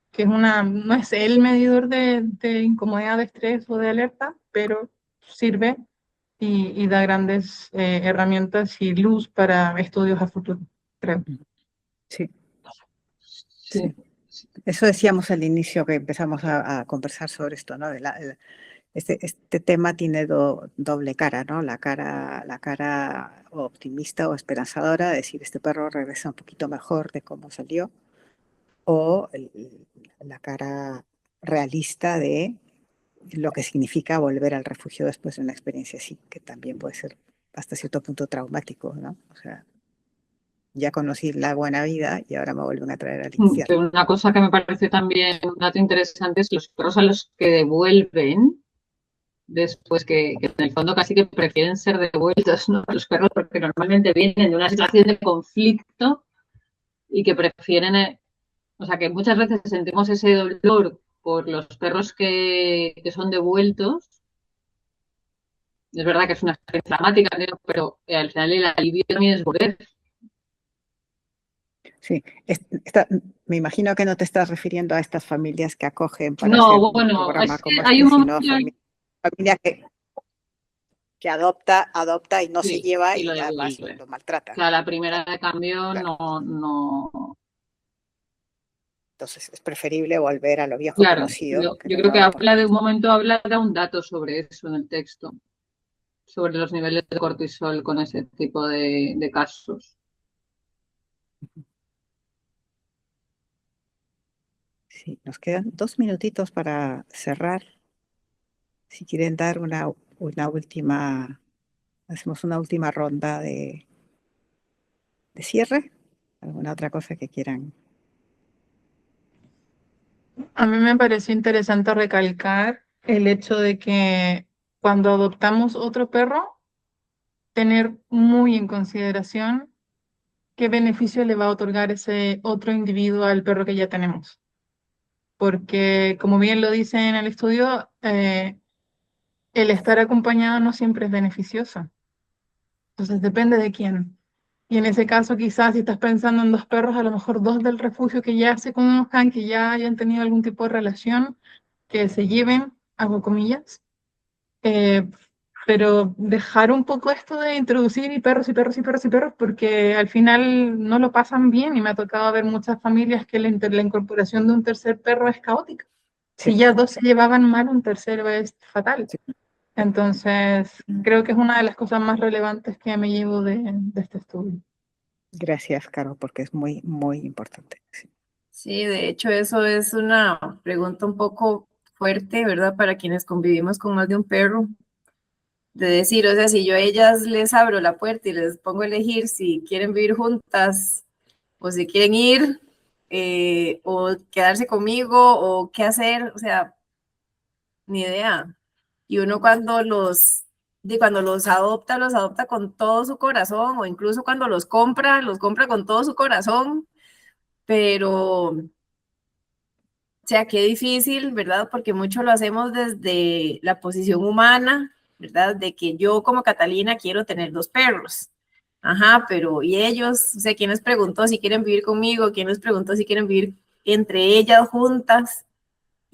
que no es el medidor de incomodidad, de estrés o de alerta, pero sirve y da grandes herramientas y luz para estudios a futuro, creo. Sí, Sí. sí. Eso decíamos al inicio que empezamos a conversar sobre esto, ¿no? Este tema tiene doble cara, ¿no? La cara optimista o esperanzadora, de decir, este perro regresa un poquito mejor de cómo salió, o la cara realista de lo que significa volver al refugio después de una experiencia así, que también puede ser hasta cierto punto traumático, ¿no? O sea, ya conocí la buena vida y ahora me vuelven a traer al infierno. Pero una cosa que me parece también un dato interesante es los perros a los que devuelven después, que en el fondo casi que prefieren ser devueltos, ¿no? Los perros, porque normalmente vienen de una situación de conflicto y que prefieren, o sea, que muchas veces sentimos ese dolor por los perros que son devueltos. Es verdad que es una experiencia dramática, pero al final el alivio también es volver. Sí, me imagino que no te estás refiriendo a estas familias que acogen para hacer No, un bueno, programa es que como hay este, un sino momento familia que adopta y no se sí, lleva y lo y además devuelve. lo O maltrata. sea, la primera de cambio Claro. no. Entonces es preferible volver a lo viejo Claro, conocido, que yo lo creo que nuevo por habla de un momento, da un dato sobre eso en el texto, sobre los niveles de cortisol con ese tipo de casos. Sí, nos quedan 2 minutitos para cerrar. Si quieren dar hacemos una última ronda de cierre. ¿Alguna otra cosa que quieran? A mí me pareció interesante recalcar el hecho de que cuando adoptamos otro perro, tener muy en consideración qué beneficio le va a otorgar ese otro individuo al perro que ya tenemos. Porque, como bien lo dice en el estudio, el estar acompañado no siempre es beneficioso. Entonces depende de quién. Y en ese caso, quizás si estás pensando en 2 perros, a lo mejor 2 del refugio que ya se conozcan, que ya hayan tenido algún tipo de relación, que se lleven, hago comillas, eh, pero dejar un poco esto de introducir y perros y perros y perros y perros, porque al final no lo pasan bien y me ha tocado ver muchas familias que la incorporación de un tercer perro es caótica. Si Sí, ya 2 se llevaban mal, un tercero es fatal. sí. Entonces, creo que es una de las cosas más relevantes que me llevo de este estudio. Gracias, Caro, porque es muy, muy importante. Sí. Sí, de hecho eso es una pregunta un poco fuerte, ¿verdad? Para quienes convivimos con más de un perro, de decir, o sea, si yo a ellas les abro la puerta y les pongo a elegir si quieren vivir juntas o si quieren ir o quedarse conmigo o qué hacer, o sea, ni idea. Y uno cuando los adopta con todo su corazón o incluso cuando los compra con todo su corazón, pero o sea, qué difícil, ¿verdad? Porque mucho lo hacemos desde la posición humana, ¿verdad? De que yo como Catalina quiero tener 2 perros. Ajá, pero ¿y ellos? O sea, ¿quién les preguntó si quieren vivir conmigo? ¿Quién les preguntó si quieren vivir entre ellas juntas?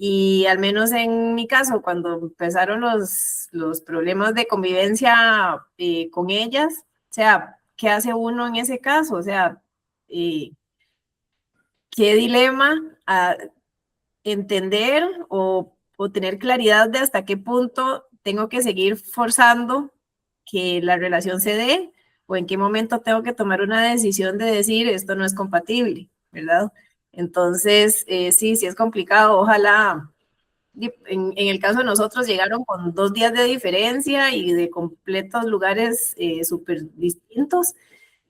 Y al menos en mi caso, cuando empezaron los problemas de convivencia con ellas, o sea, ¿qué hace uno en ese caso? O sea, ¿qué dilema? Entender o tener claridad de hasta qué punto tengo que seguir forzando que la relación se dé o en qué momento tengo que tomar una decisión de decir esto no es compatible, ¿verdad? Entonces, sí es complicado. Ojalá, en el caso de nosotros, llegaron con 2 días de diferencia y de completos lugares súper distintos.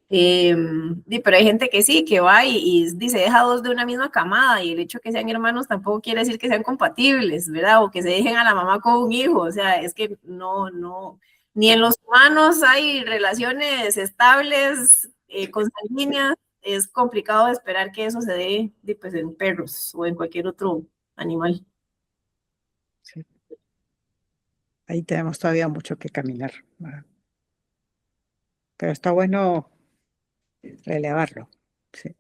Pero hay gente que sí, que va y dice, deja dos de una misma camada, y el hecho de que sean hermanos tampoco quiere decir que sean compatibles, ¿verdad? O que se dejen a la mamá con un hijo, o sea, es que no, ni en los humanos hay relaciones estables, consanguíneas, es complicado esperar que eso se dé, pues, en perros o en cualquier otro animal. Sí. Ahí tenemos todavía mucho que caminar, ¿verdad? Pero está bueno relevarlo. Sí.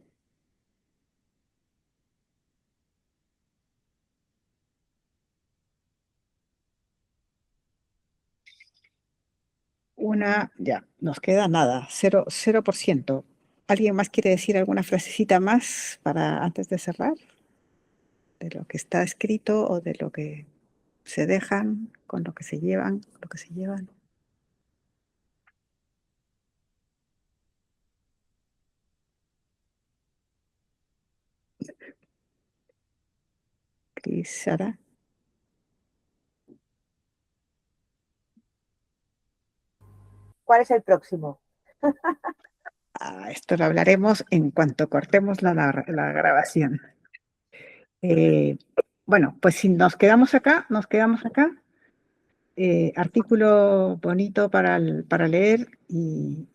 Ya, nos queda nada, 0%. ¿Alguien más quiere decir alguna frasecita más para antes de cerrar? De lo que está escrito o de lo que se dejan, con lo que se llevan, lo que se llevan. Cris, Sara. ¿Cuál es el próximo? Esto lo hablaremos en cuanto cortemos la grabación. Bueno, pues si nos quedamos acá, artículo bonito para leer y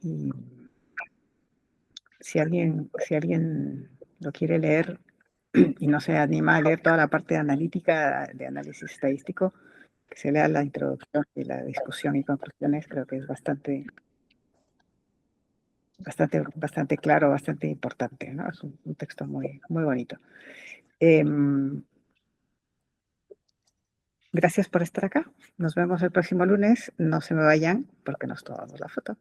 si alguien lo quiere leer y no se anima a leer toda la parte analítica de análisis estadístico, que se lea la introducción y la discusión y conclusiones, creo que es bastante claro, bastante importante, ¿no? Es un texto muy, muy bonito. Gracias por estar acá. Nos vemos el próximo lunes. No se me vayan porque nos tomamos la foto.